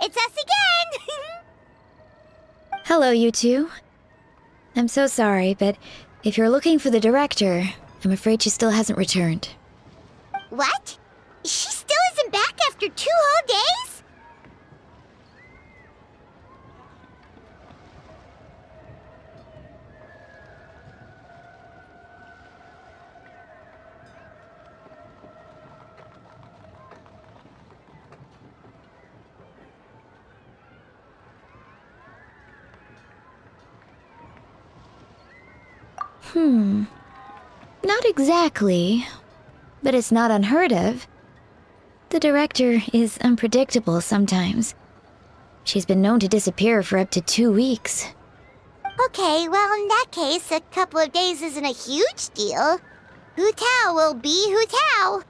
it's us again! Hello, you two. I'm so sorry, but if you're looking for the director, I'm afraid she still hasn't returned. What? She still isn't back after 2 whole days? Not exactly, but it's not unheard of. The director is unpredictable sometimes. She's been known to disappear for up to 2 weeks. Okay, well, in that case, a couple of days isn't a huge deal. Hu Tao will be Hu Tao.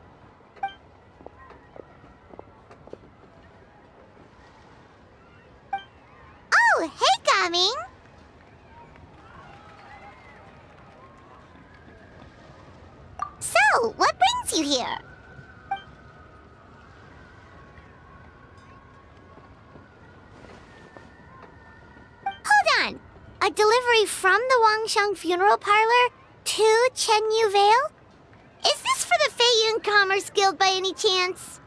Oh, hey, Gaming! So, what brings you here? Hold on! A delivery from the Wangsheng funeral parlor to Chenyu Vale? Is this for the Feiyun Commerce Guild by any chance?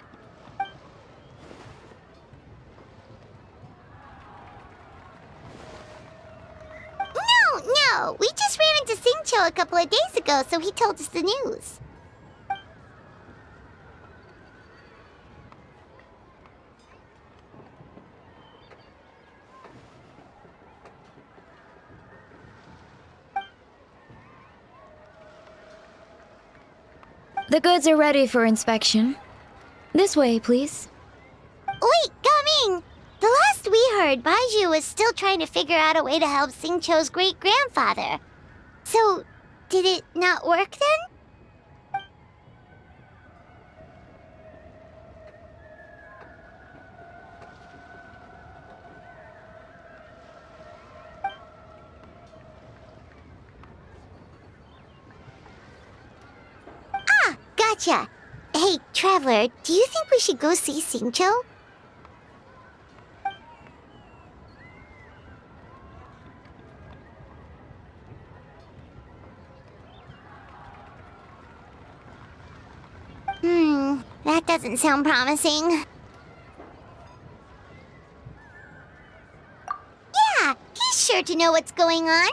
No, we just ran into Singcho a couple of days ago, so he told us the news. The goods are ready for inspection. This way, please. Wait, Gaming! The last we heard, Baiju was still trying to figure out a way to help Singcho's great-grandfather. So, did it not work then? Ah, gotcha! Hey, Traveler, do you think we should go see Singcho? That doesn't sound promising. Yeah, he's sure to know what's going on.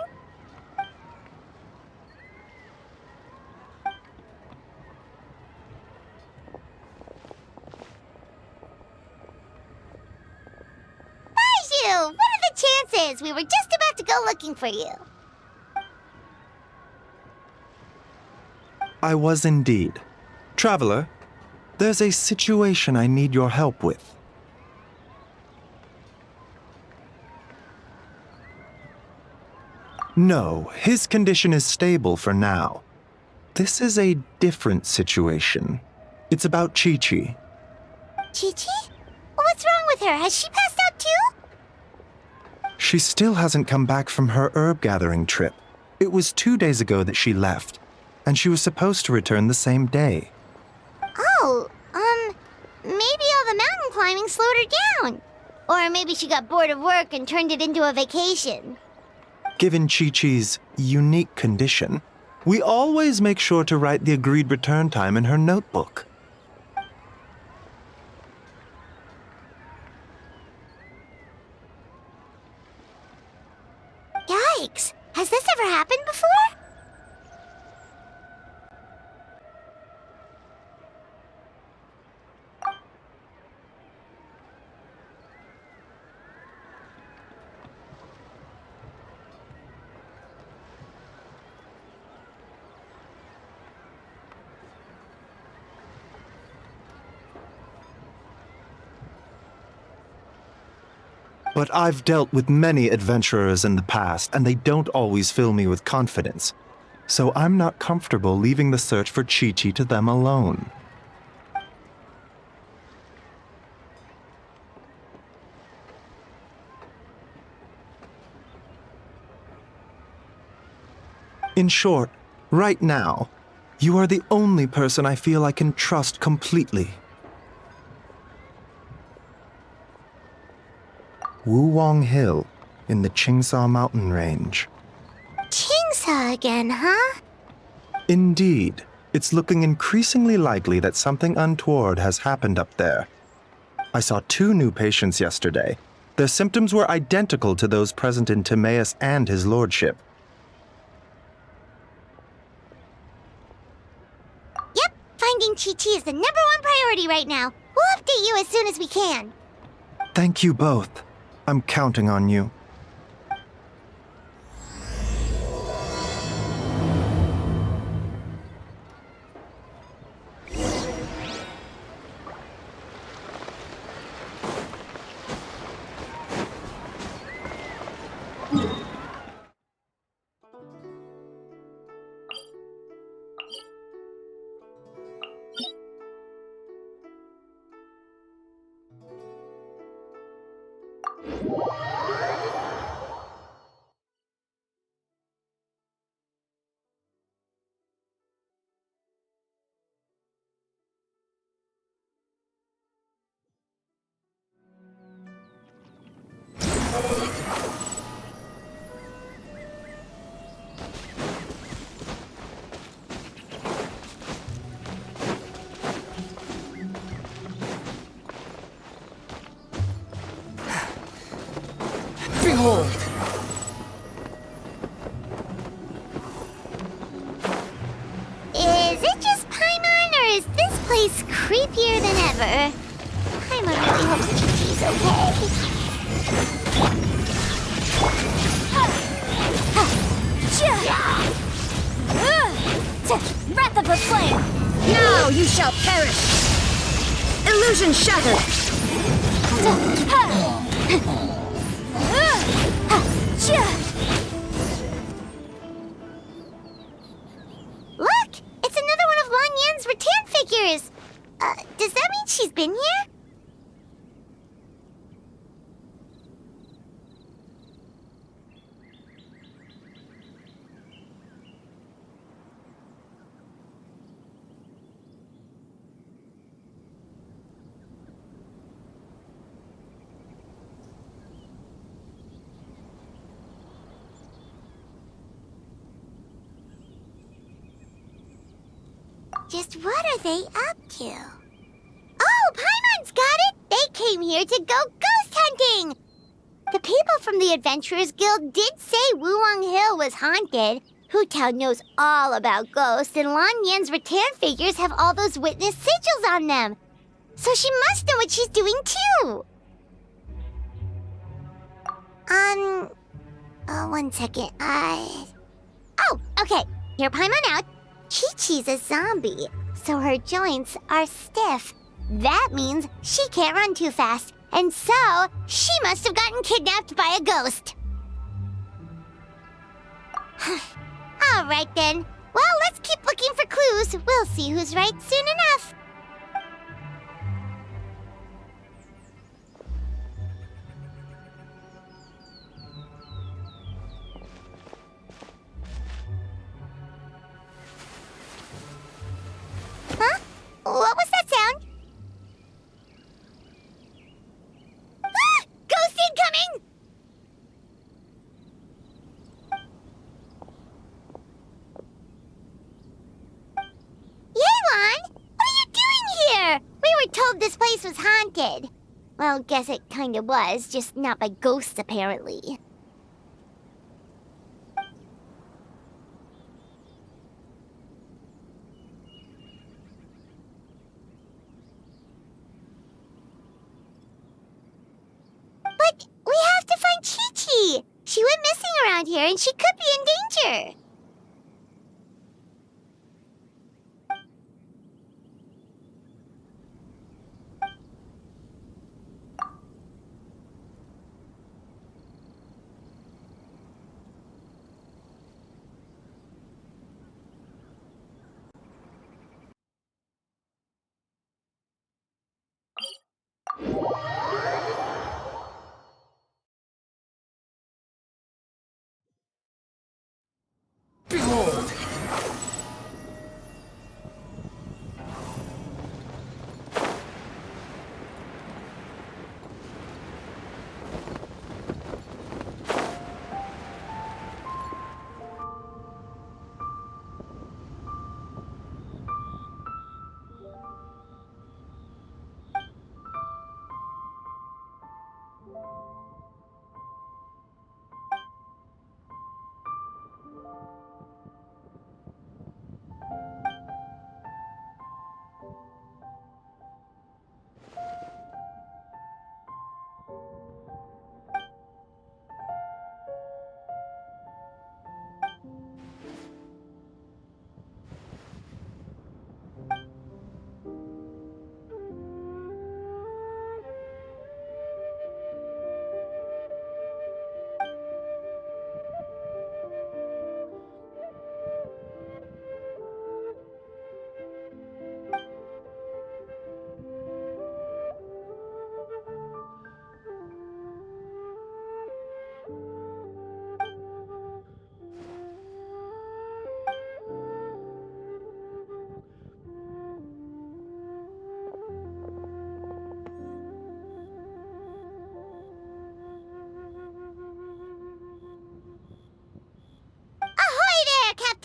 Baiju, what are the chances? We were just about to go looking for you. I was indeed. Traveler, there's a situation I need your help with. No, his condition is stable for now. This is a different situation. It's about Chi-Chi. Chi-Chi? What's wrong with her? Has she passed out too? She still hasn't come back from her herb gathering trip. It was 2 days ago that she left, and she was supposed to return the same day. Oh, maybe all the mountain climbing slowed her down. Or maybe she got bored of work and turned it into a vacation. Given Chi-Chi's unique condition, we always make sure to write the agreed return time in her notebook. Yikes! Has this ever happened before? But I've dealt with many adventurers in the past, and they don't always fill me with confidence. So I'm not comfortable leaving the search for Chi-Chi to them alone. In short, right now, you are the only person I feel I can trust completely. Wulong Hill, in the Changsha mountain range. Changsha again, huh? Indeed. It's looking increasingly likely that something untoward has happened up there. I saw 2 new patients yesterday. Their symptoms were identical to those present in Timaeus and his lordship. Yep, finding Chi-Chi is the #1 priority right now. We'll update you as soon as we can. Thank you both. I'm counting on you. Behold! Is it just Paimon, or is this place creepier than ever? Paimon really hopes Chi-Chi's okay. Wrath of the flame! Now you shall perish! Illusion shattered! Look! It's another one of Lan Yan's rattan figures! Does that mean she's been here? Just what are they up to? Oh, Paimon's got it! They came here to go ghost hunting! The people from the Adventurers Guild did say Wulong Hill was haunted. Hu Tao knows all about ghosts, and Lan Yan's rattan figures have all those witness sigils on them. So she must know what she's doing too! One second, Oh, okay. Hear Paimon out. Chi-Chi's a zombie, so her joints are stiff. That means she can't run too fast, and so she must have gotten kidnapped by a ghost. All right then. Well, let's keep looking for clues. We'll see who's right soon enough. Huh? What was that sound? Ah! Ghost incoming! Yelan! What are you doing here? We were told this place was haunted. Well, guess it kinda was, just not by ghosts apparently. But we have to find Chi-Chi! She went missing around here and she could be in danger!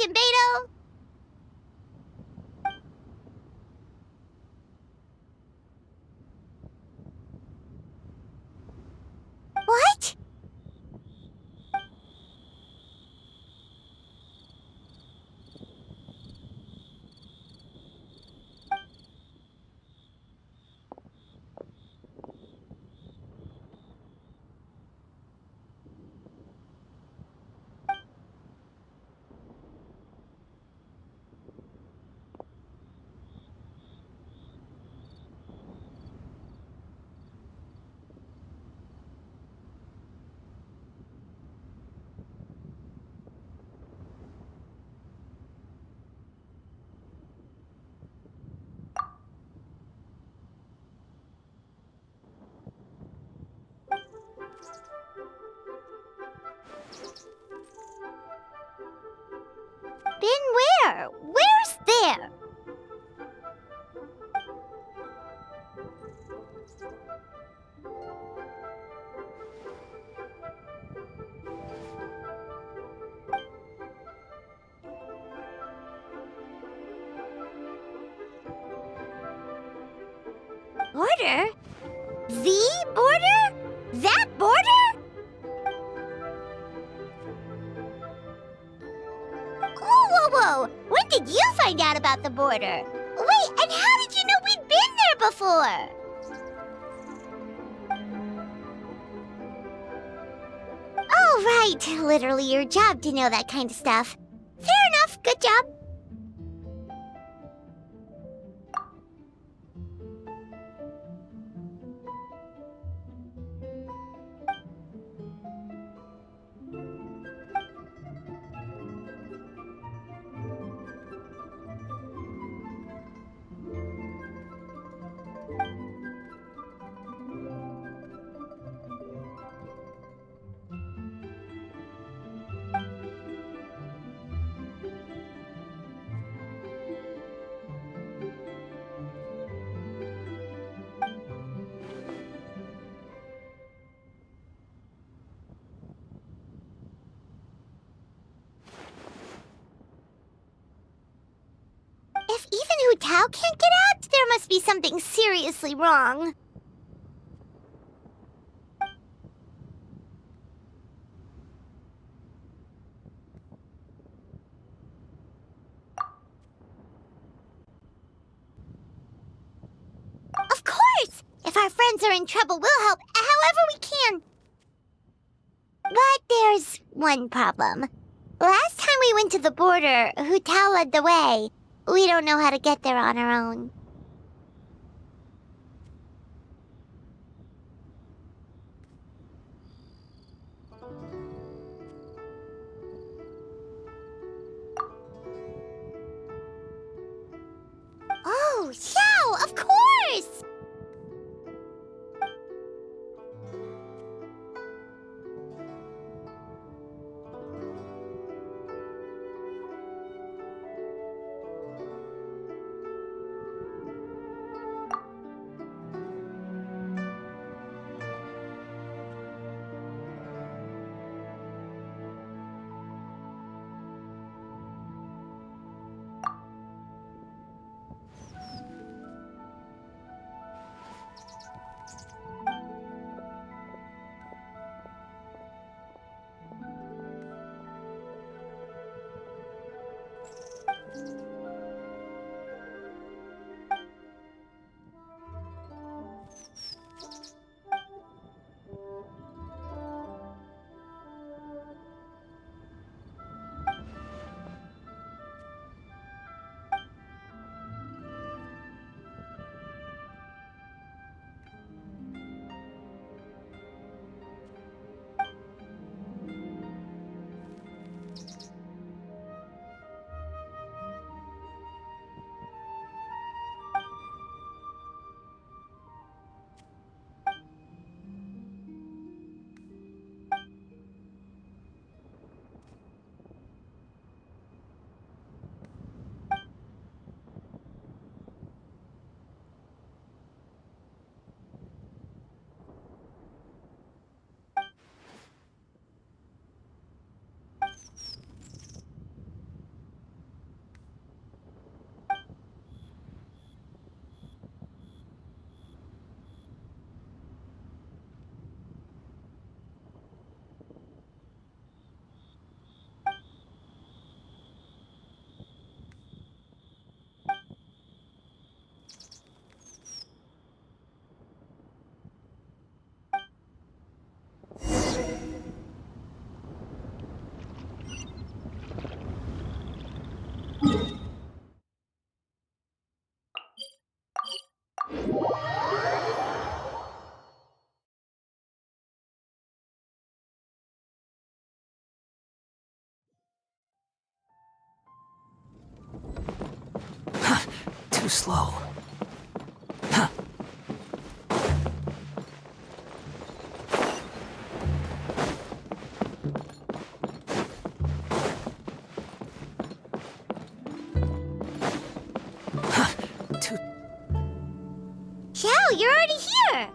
Captain Beto! What? Been where? Where's there? Border? The border? That border? Whoa! When did you find out about the border? Wait, and how did you know we'd been there before? Oh, right. Literally your job to know that kind of stuff. Fair enough. Good job. If even Hu Tao can't get out, there must be something seriously wrong. Of course! If our friends are in trouble, we'll help however we can. But there's one problem. Last time we went to the border, Hu Tao led the way. We don't know how to get there on our own. Oh, Xiao, of course! slow. Huh. Too Xiao, you're already here!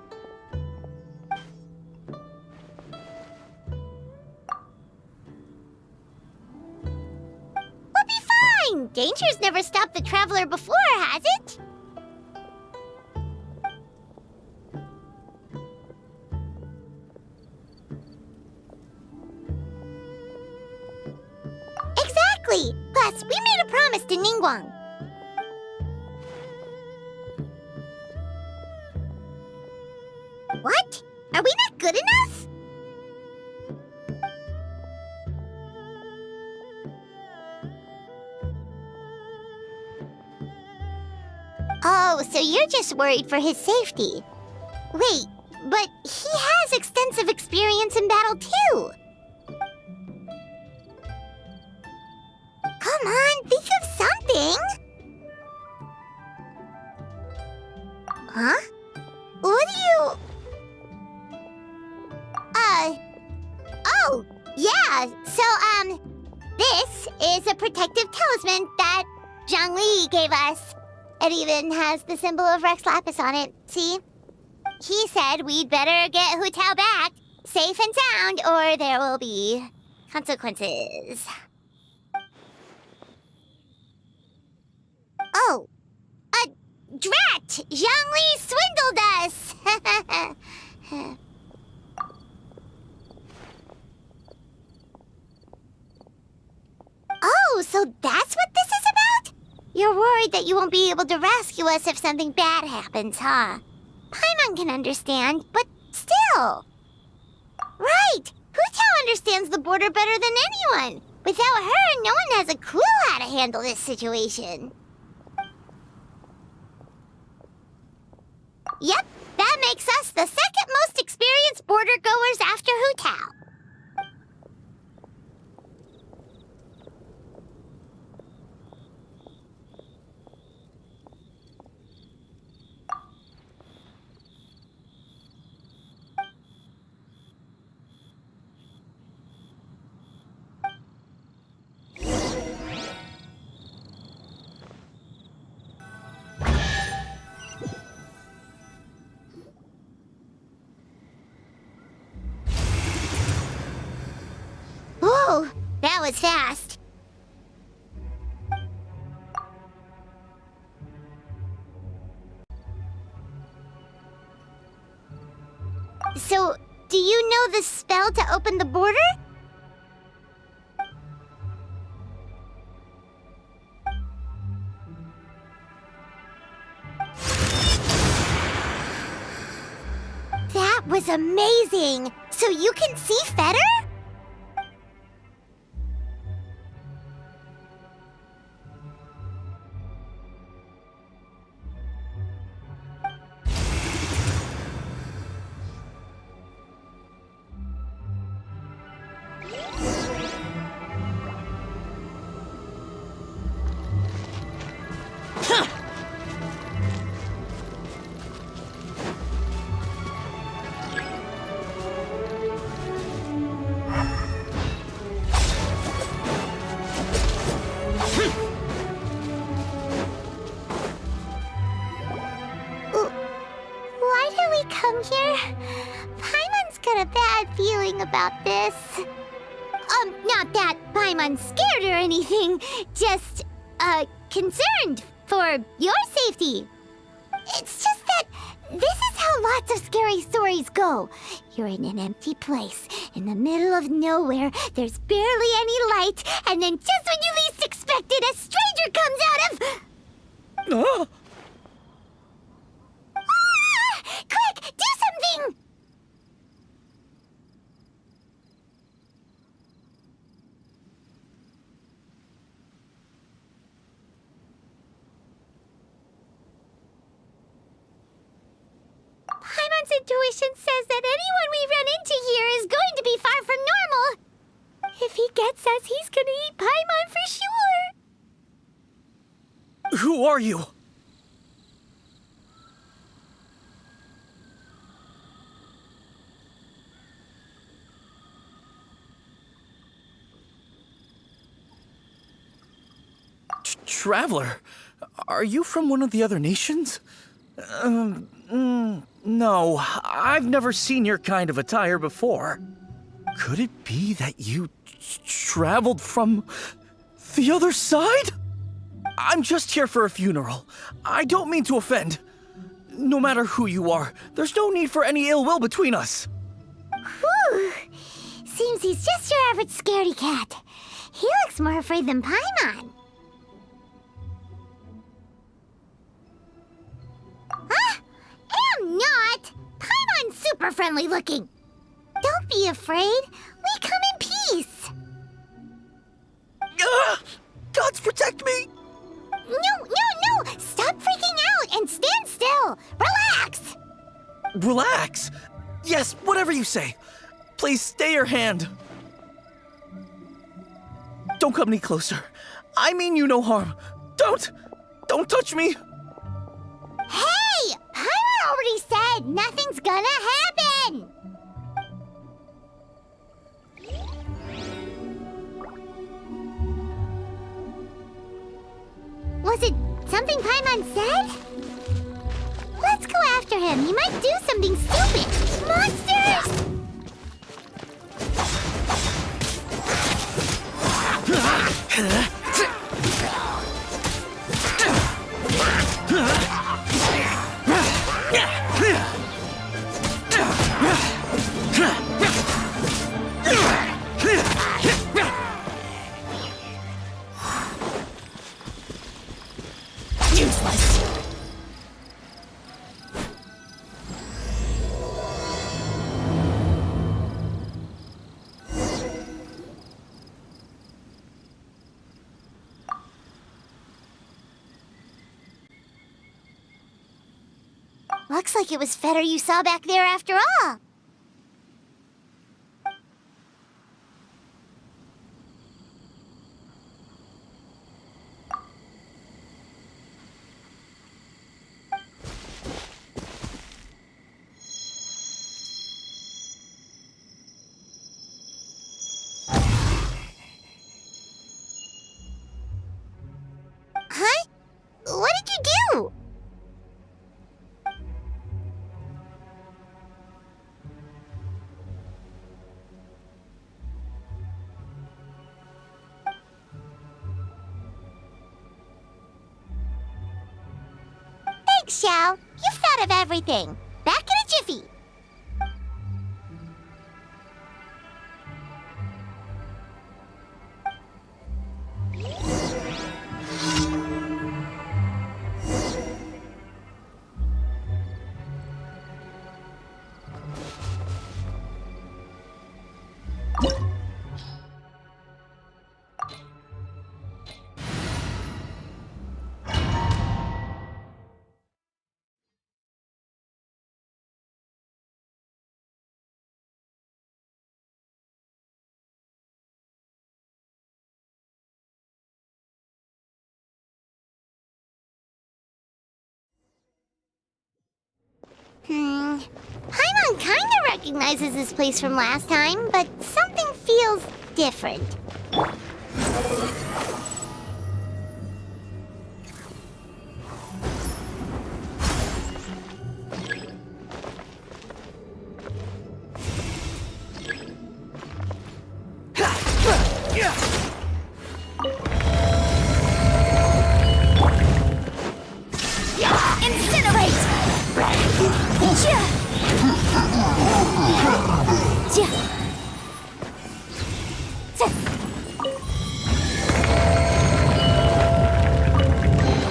We'll be fine! Danger's never stopped the traveler before, has it? Exactly! Plus, we made a promise to Ningguang. What? Are we not good enough? Oh, so you're just worried for his safety. Wait, but he has extensive experience in battle too. Come on, think of something. Huh? What do you... Oh, yeah, so, this is a protective talisman that Zhang gave us. It even has the symbol of Rex Lapis on it, see? He said we'd better get Hu Tao back, safe and sound, or there will be consequences. Oh, drat! Zhang Li swindled us! Oh, so that's what this is about? You're worried that you won't be able to rescue us if something bad happens, huh? Paimon can understand, but still. Right! Hu Tao understands the border better than anyone. Without her, no one has a clue how to handle this situation. Yep, that makes us the second most experienced border goers after Hu Tao. Whoa, that was fast. So, do you know the spell to open the border? That was amazing! So you can see Fetter? Why did we come here? Paimon's got a bad feeling about this. Not that Paimon's scared or anything, just, concerned for your safety. It's just that this is how lots of scary stories go. You're in an empty place, in the middle of nowhere, there's barely any light, and then just when you least expect it, a stranger comes out of... Oh! Quick, do something! Paimon's intuition says that anyone we run into here is going to be far from normal. If he gets us, he's gonna eat Paimon for sure. Who are you? traveler. Are you from one of the other nations? No, I've never seen your kind of attire before. Could it be that you traveled from the other side? I'm just here for a funeral. I don't mean to offend. No matter who you are, there's no need for any ill will between us. Whew. Seems he's just your average scaredy cat. He looks more afraid than Paimon. Huh? I'm not! Paimon's super friendly looking. Don't be afraid. We come in peace. Gods protect me! No! Stop freaking out and stand still. Relax. Relax? Yes, whatever you say. Please stay your hand. Don't come any closer. I mean you no harm. Don't touch me. Hey! Paimon already said nothing's gonna happen. Was it something Paimon said? Let's go after him. He might do something stupid. Monsters! Useless. Looks like it was Fetter you saw back there after all. Huh? What did you do? Thanks, Xiao. You've thought of everything. Back in a jiffy. Paimon kinda recognizes this place from last time, but something feels different.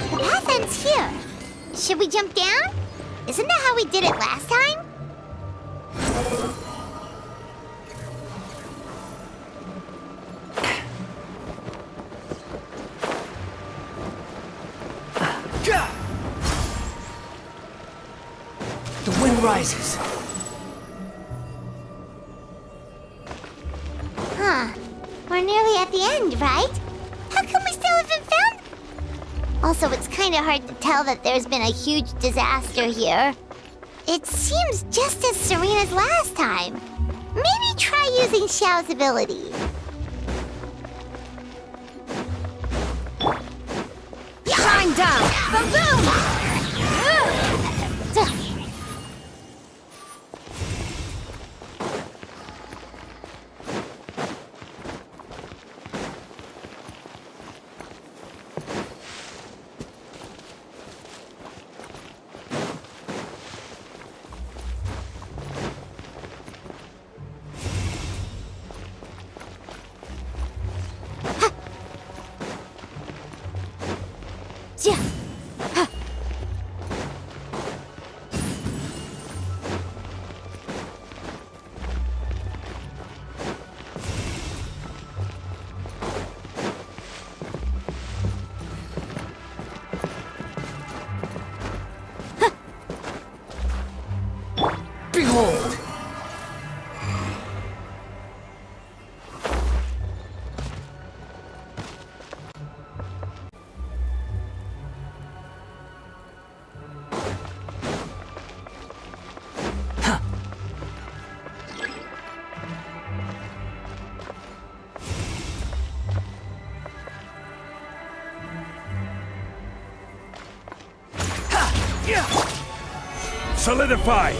The path ends here. Should we jump down? Isn't that how we did it last time? The wind rises. Huh. We're nearly at the end, right? How come we still haven't found... Also, it's kinda hard to tell that there's been a huge disaster here. It seems just as serene as last time. Maybe try using Xiao's ability. down! Boom! Behold! Solidify!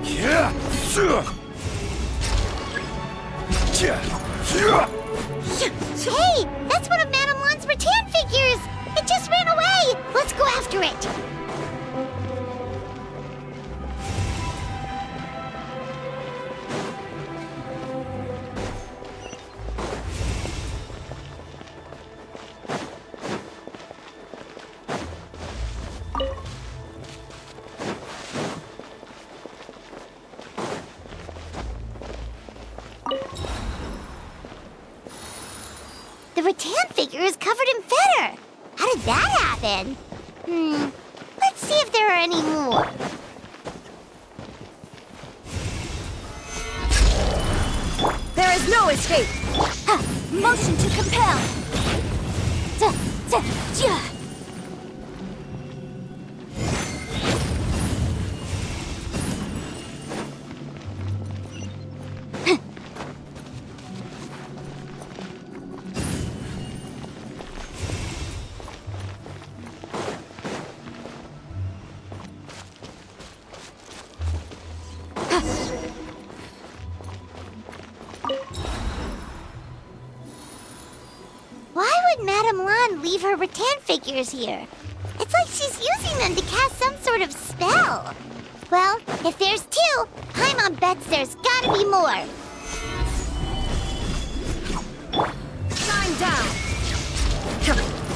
Yeah! Hey, that's one of Madame Lan's rattan figures! It just ran away! Let's go after it! The rattan figure is covered in feather. How did that happen? Let's see if there are any more. There is no escape! Motion to compel. Why would Madame Lan leave her rattan figures here? It's like she's using them to cast some sort of spell. Well, if there's two, Paimon bets there's gotta be more. Time down!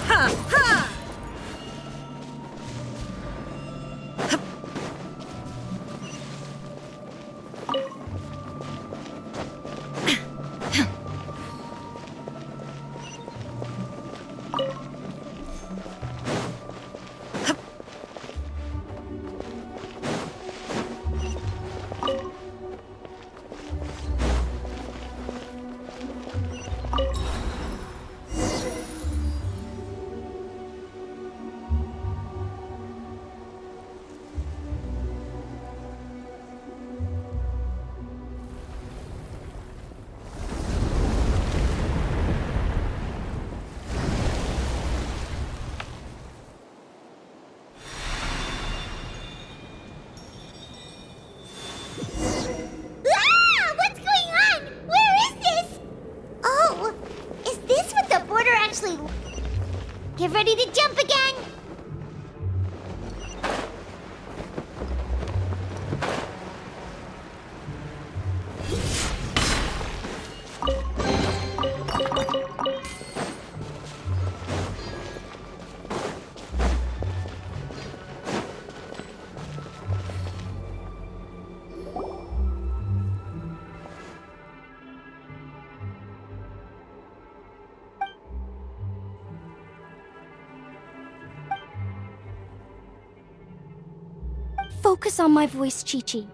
Ha! Ha! Get ready to jump again! Focus on my voice, Chi-Chi.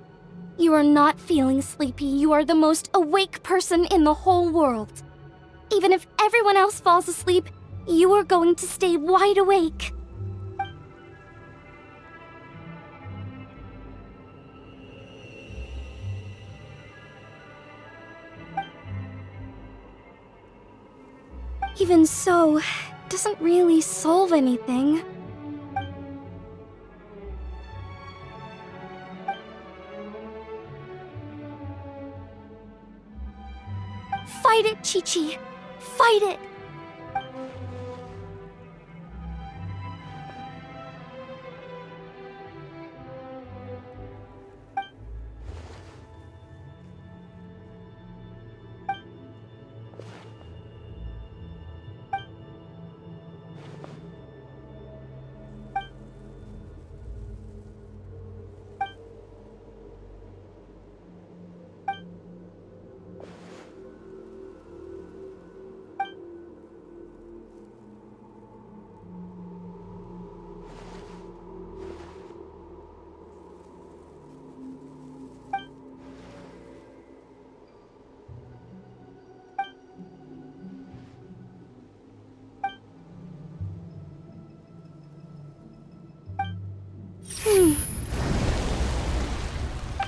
You are not feeling sleepy. You are the most awake person in the whole world. Even if everyone else falls asleep, you are going to stay wide awake. Even so, doesn't really solve anything. Fight it, Chi-Chi! Fight it!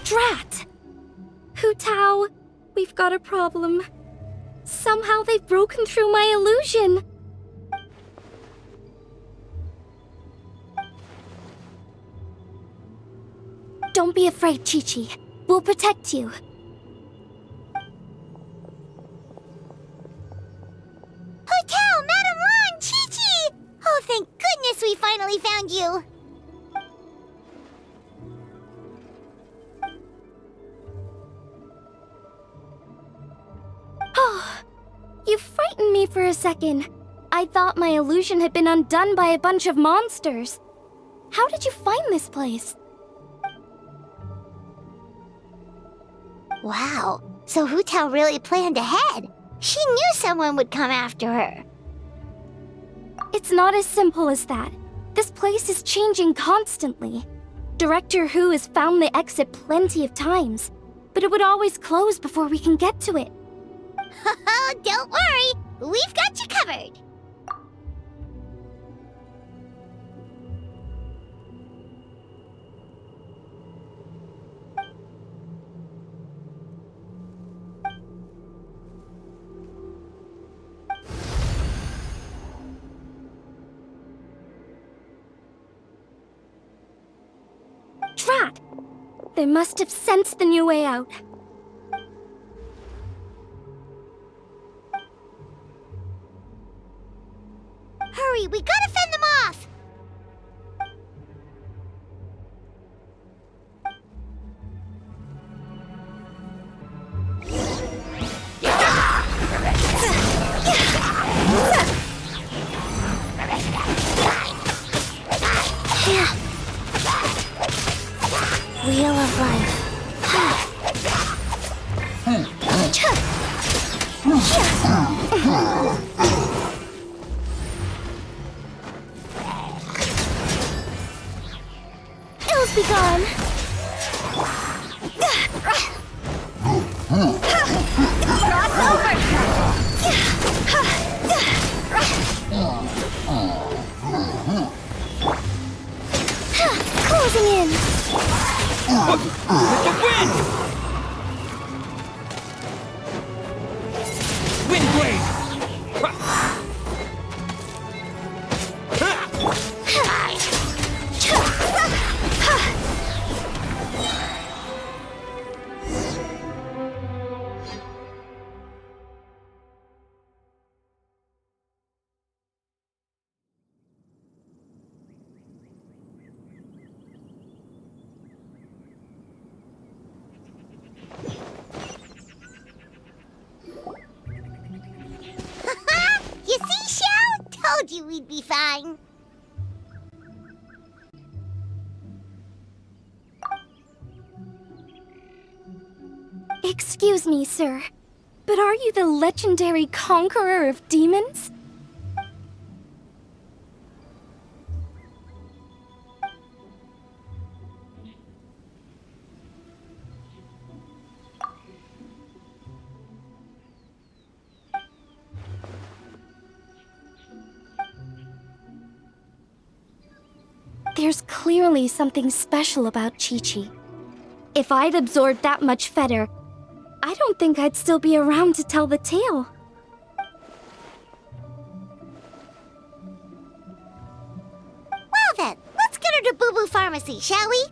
Drat! Hu Tao, we've got a problem. Somehow they've broken through my illusion. Don't be afraid, Chi-Chi. We'll protect you. Hotel, Madame Lan, Chi-Chi! Oh, thank goodness we finally found you. Oh, you frightened me for a second. I thought my illusion had been undone by a bunch of monsters. How did you find this place? Wow, so Hu Tao really planned ahead. She knew someone would come after her. It's not as simple as that. This place is changing constantly. Director Hu has found the exit plenty of times, but it would always close before we can get to it. Don't worry, we've got you covered. Drat! They must have sensed the new way out. Hurry, we gotta fend them off! Wheel of Life. Ills be gone. Closing in. You see, Xiao? Told you we'd be fine. Excuse me, sir, but are you the legendary conqueror of demons? There's clearly something special about Chi-Chi. If I'd absorbed that much fetter, I don't think I'd still be around to tell the tale. pharmacy, shall we?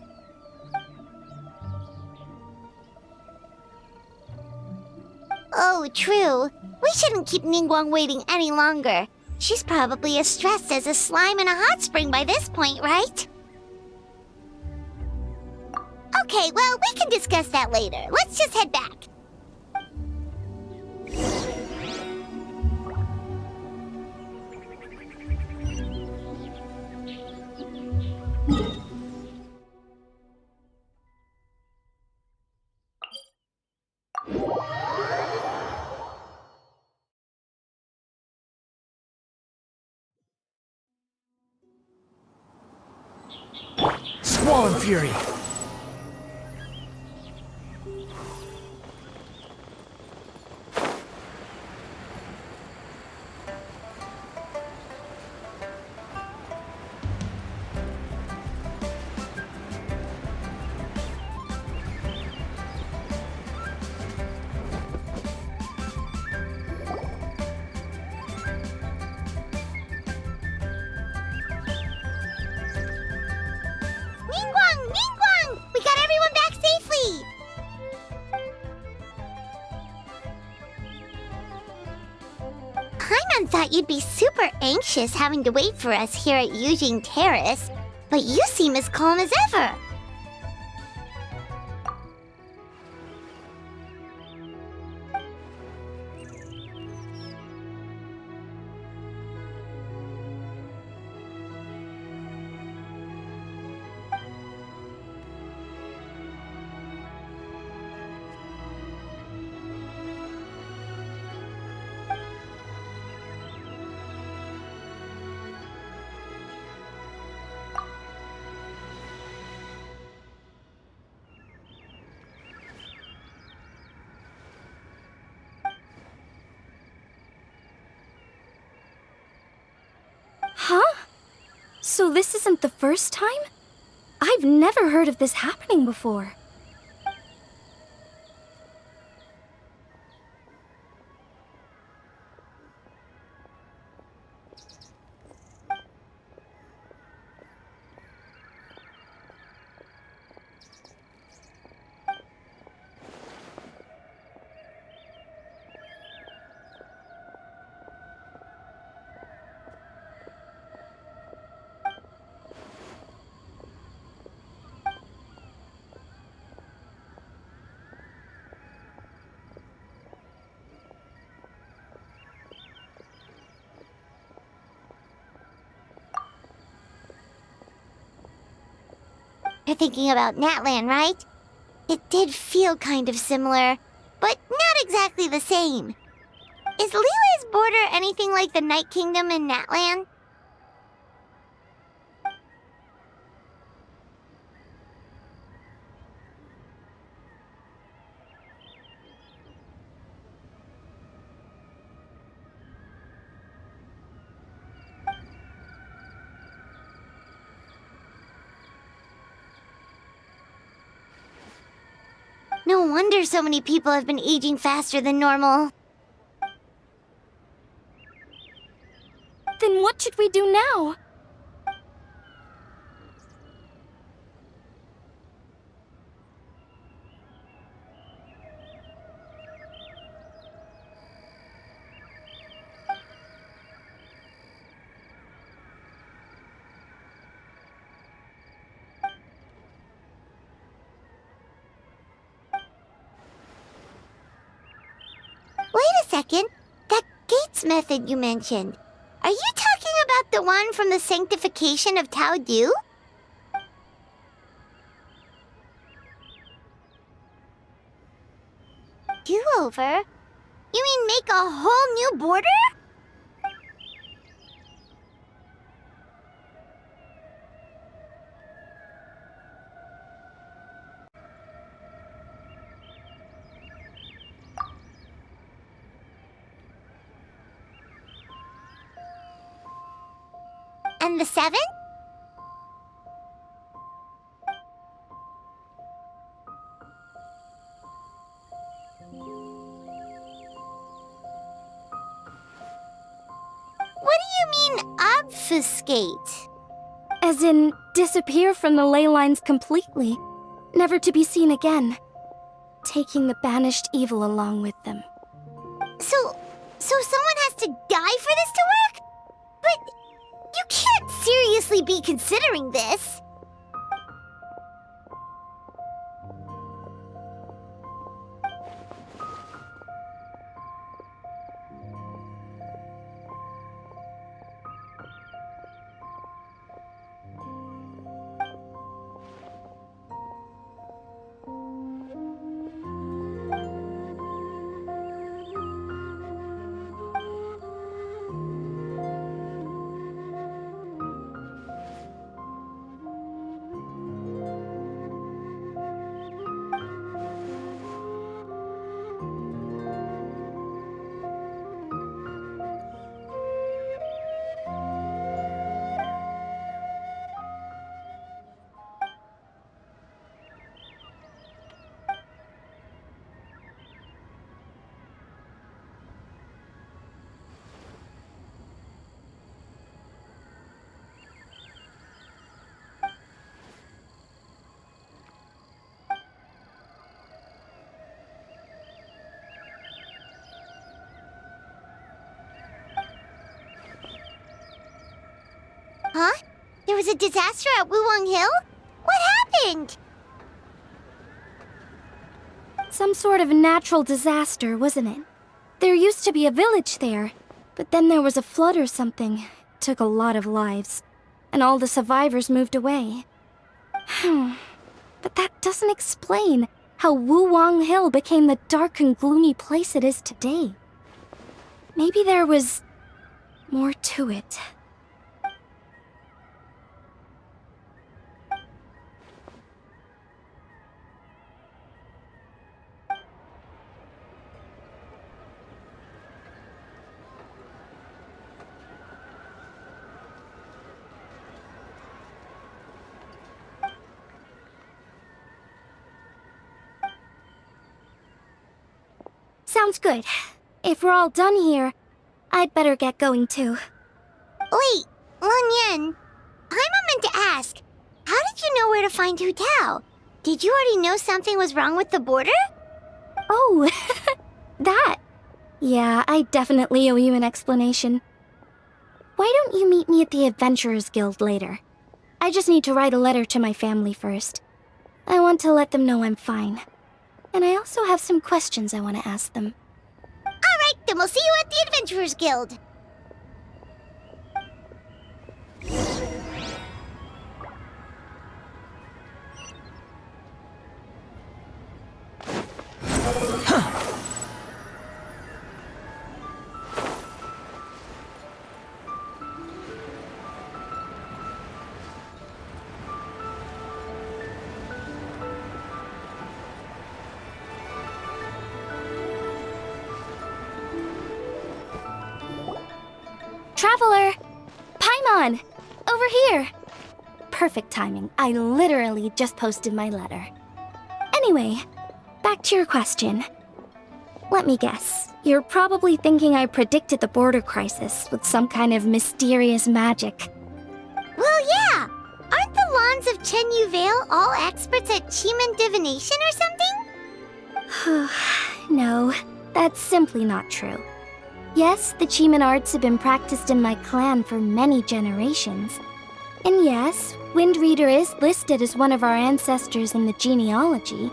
Oh, true. We shouldn't keep Ningguang waiting any longer. She's probably as stressed as a slime in a hot spring by this point, right? Okay, well, we can discuss that later. Let's just head back. Squall and Fury! Ningguang! We got everyone back safely! Paimon thought you'd be super anxious having to wait for us here at Yujing Terrace, but you seem as calm as ever. Huh? So this isn't the first time? I've never heard of this happening before. You're thinking about Natlan, right? It did feel kind of similar, but not exactly the same. Is Lily's border anything like the Night Kingdom in Natlan? No wonder so many people have been aging faster than normal. Then what should we do now? Wait a second. That Gates method you mentioned. Are you talking about the one from the sanctification of Tao Du? Do-over? You mean make a whole new border? And the 7? What do you mean, obfuscate? As in, disappear from the ley lines completely, never to be seen again, taking the banished evil along with them. So someone has to die for this to work? But you can't seriously be considering this. Huh? There was a disaster at Wuwang Hill? What happened? Some sort of natural disaster, wasn't it? There used to be a village there, but then there was a flood or something. It took a lot of lives, and all the survivors moved away. But that doesn't explain how Wuwang Hill became the dark and gloomy place it is today. Maybe there was more to it. Sounds good. If we're all done here, I'd better get going too. Wait, Lan Yan. Paimon meant to ask, how did you know where to find Hu Tao? Did you already know something was wrong with the border? Oh, that. Yeah, I definitely owe you an explanation. Why don't you meet me at the Adventurers Guild later? I just need to write a letter to my family first. I want to let them know I'm fine. And I also have some questions I want to ask them. Alright, then we'll see you at the Adventurers Guild. Traveler! Paimon! Over here! Perfect timing. I literally just posted my letter. Anyway, back to your question. Let me guess. You're probably thinking I predicted the border crisis with some kind of mysterious magic. Well, yeah. Aren't the Lawns of Chen Yu Vale all experts at Chiman divination or something? No, that's simply not true. Yes, the Chiman arts have been practiced in my clan for many generations. And yes, Wind Reader is listed as one of our ancestors in the genealogy.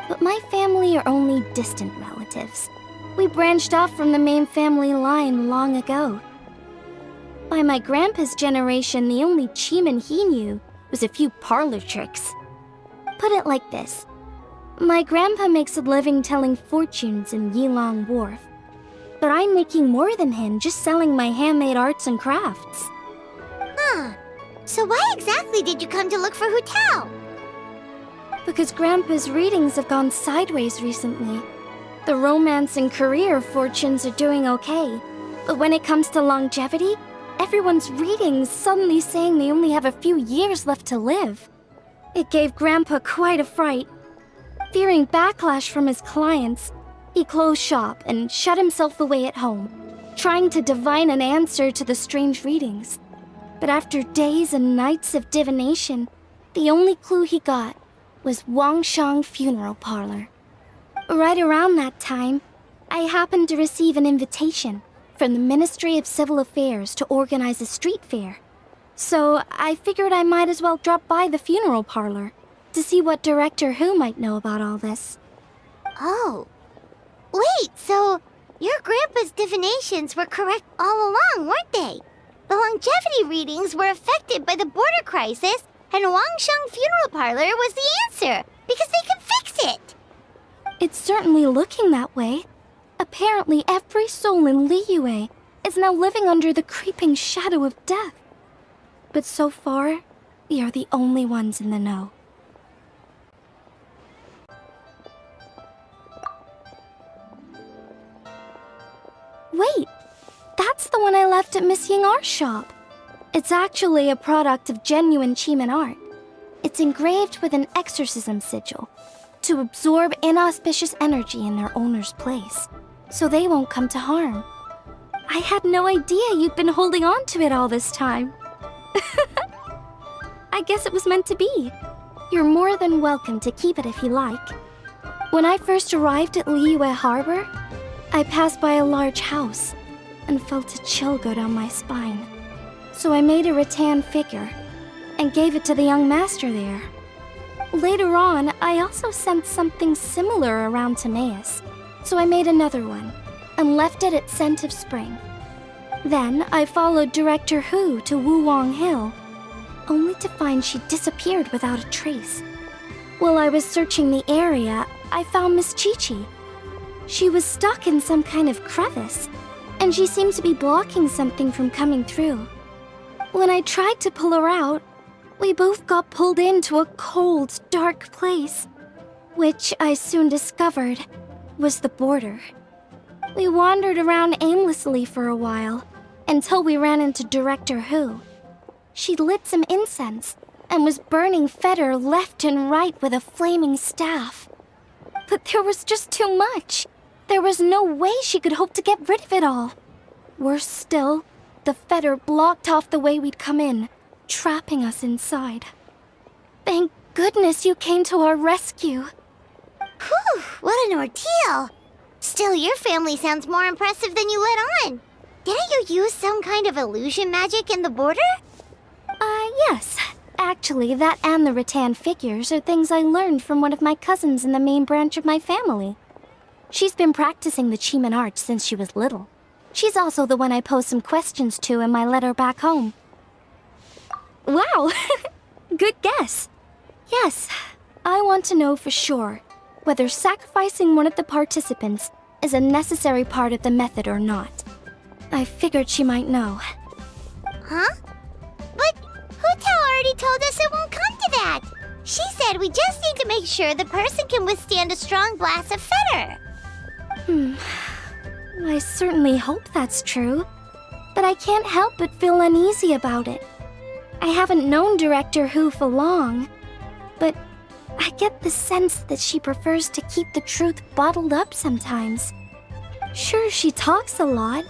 But my family are only distant relatives. We branched off from the main family line long ago. By my grandpa's generation, the only Chiman he knew was a few parlor tricks. Put it like this. My grandpa makes a living telling fortunes in Yilong Wharf. But I'm making more than him just selling my handmade arts and crafts. Huh. So why exactly did you come to look for Hu Tao? Because Grandpa's readings have gone sideways recently. The romance and career fortunes are doing okay. But when it comes to longevity, everyone's readings suddenly saying they only have a few years left to live. It gave Grandpa quite a fright. Fearing backlash from his clients, he closed shop and shut himself away at home, trying to divine an answer to the strange readings. But after days and nights of divination, the only clue he got was Wangshang Funeral Parlor. Right around that time, I happened to receive an invitation from the Ministry of Civil Affairs to organize a street fair. So I figured I might as well drop by the funeral parlor to see what Director Who might know about all this. Oh. Wait, so your grandpa's divinations were correct all along, weren't they? The longevity readings were affected by the border crisis, and Wangsheng Funeral Parlor was the answer, because they can fix it! It's certainly looking that way. Apparently every soul in Liyue is now living under the creeping shadow of death. But so far, we are the only ones in the know. Wait, that's the one I left at Miss Ying Art Shop. It's actually a product of genuine Chiman art. It's engraved with an exorcism sigil to absorb inauspicious energy in their owner's place, so they won't come to harm. I had no idea you'd been holding on to it all this time. I guess it was meant to be. You're more than welcome to keep it if you like. When I first arrived at Liyue Harbor, I passed by a large house and felt a chill go down my spine. So I made a rattan figure and gave it to the young master there. Later on, I also sensed something similar around Timaeus, so I made another one and left it at Scent of Spring. Then I followed Director Who to Wuwang Hill, only to find she disappeared without a trace. While I was searching the area, I found Miss Chi-Chi. She was stuck in some kind of crevice, and she seemed to be blocking something from coming through. When I tried to pull her out, we both got pulled into a cold, dark place, which I soon discovered was the border. We wandered around aimlessly for a while, until we ran into Director Who. She lit some incense and was burning Feder left and right with a flaming staff. But there was just too much. There was no way she could hope to get rid of it all. Worse still, the Feder blocked off the way we'd come in, trapping us inside. Thank goodness you came to our rescue. Whew, what an ordeal! Still, your family sounds more impressive than you let on. Didn't you use some kind of illusion magic in the border? Yes. Actually, that and the rattan figures are things I learned from one of my cousins in the main branch of my family. She's been practicing the Chiman art since she was little. She's also the one I posed some questions to in my letter back home. Wow! Good guess. Yes, I want to know for sure whether sacrificing one of the participants is a necessary part of the method or not. I figured she might know. Huh? But Hu Tao already told us it won't come to that. She said we just need to make sure the person can withstand a strong blast of Feder. I certainly hope that's true, but I can't help but feel uneasy about it. I haven't known Director Who for long, but I get the sense that she prefers to keep the truth bottled up sometimes. Sure, she talks a lot,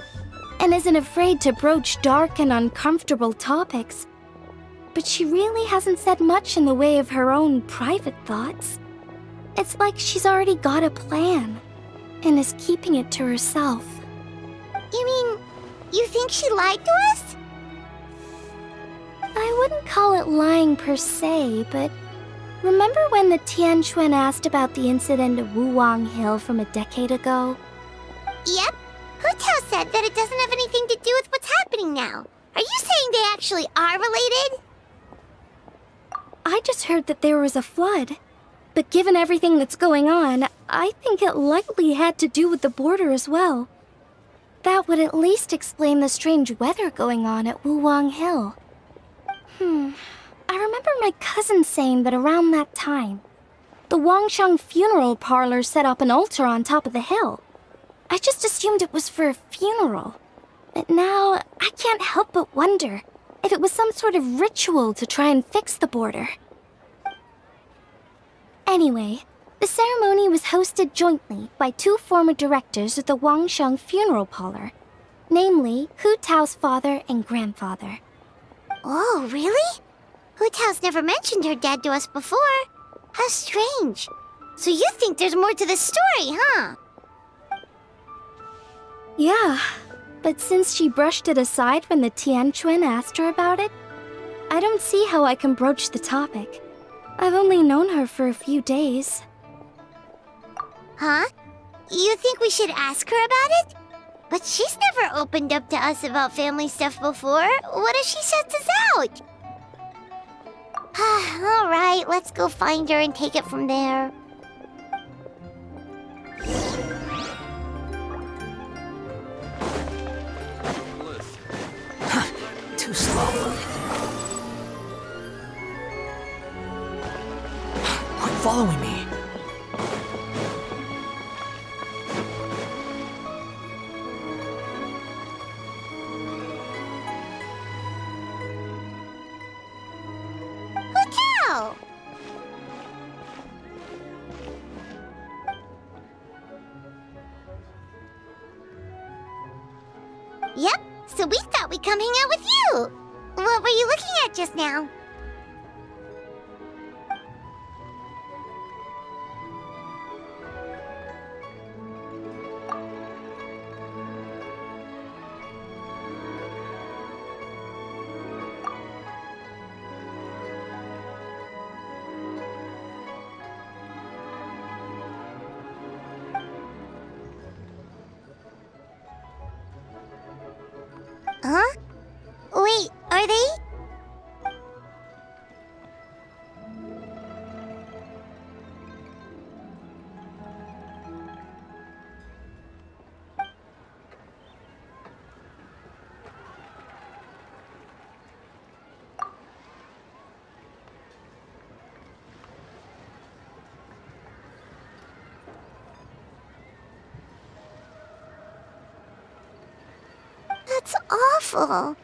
and isn't afraid to broach dark and uncomfortable topics, but she really hasn't said much in the way of her own private thoughts. It's like she's already got a plan, and is keeping it to herself. You mean, you think she lied to us? I wouldn't call it lying per se, but remember when the Tianquan asked about the incident at Wuwang Hill from a decade ago? Yep. Hu Tao said that it doesn't have anything to do with what's happening now. Are you saying they actually are related? I just heard that there was a flood. But given everything that's going on, I think it likely had to do with the border as well. That would at least explain the strange weather going on at Wuwang Hill. I remember my cousin saying that around that time, the Wangsheng Funeral Parlor set up an altar on top of the hill. I just assumed it was for a funeral. But now, I can't help but wonder if it was some sort of ritual to try and fix the border. Anyway, the ceremony was hosted jointly by two former directors of the Wangsheng Funeral Parlor, namely Hu Tao's father and grandfather. Oh, really? Hutao's never mentioned her dad to us before. How strange. So you think there's more to the story, huh? Yeah, but since she brushed it aside when the Tianquan asked her about it, I don't see how I can broach the topic. I've only known her for a few days. Huh? You think we should ask her about it? But she's never opened up to us about family stuff before. What if she shuts us out? All right, let's go find her and take it from there. Too slow. Quit following me. Hutao! Yep, so we thought we'd come hang out with you. What were you looking at just now? Huh? Wait, are they? That's awful.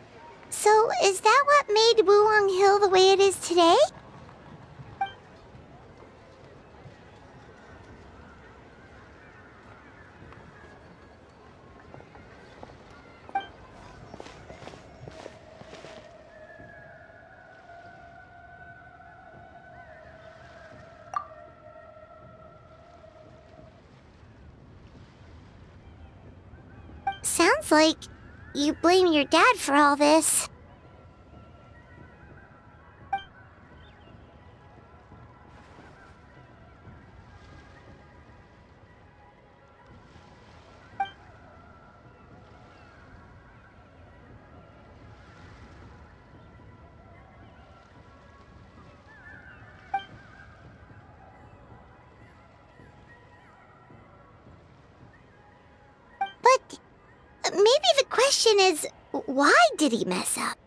So, is that what made Wulong Hill the way it is today? Sounds like you blame your dad for all this. But maybe the question is, why did he mess up?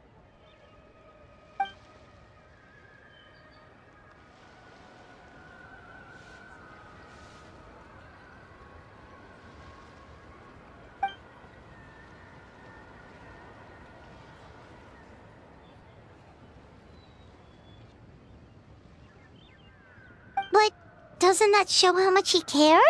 But doesn't that show how much he cared?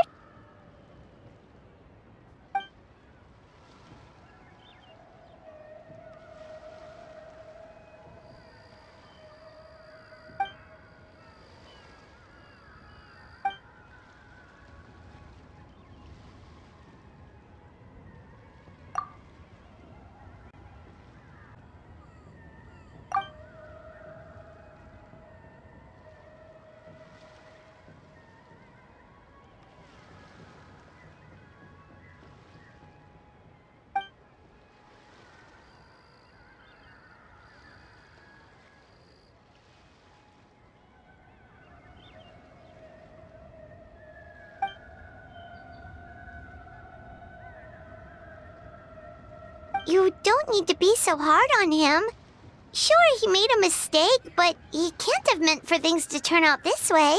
You don't need to be so hard on him. Sure, he made a mistake, but he can't have meant for things to turn out this way.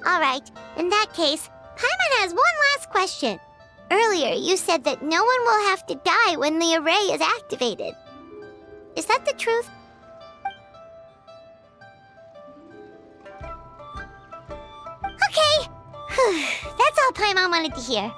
Alright, in that case, Paimon has one last question. Earlier, you said that no one will have to die when the array is activated. Is that the truth? Okay! That's all Paimon wanted to hear.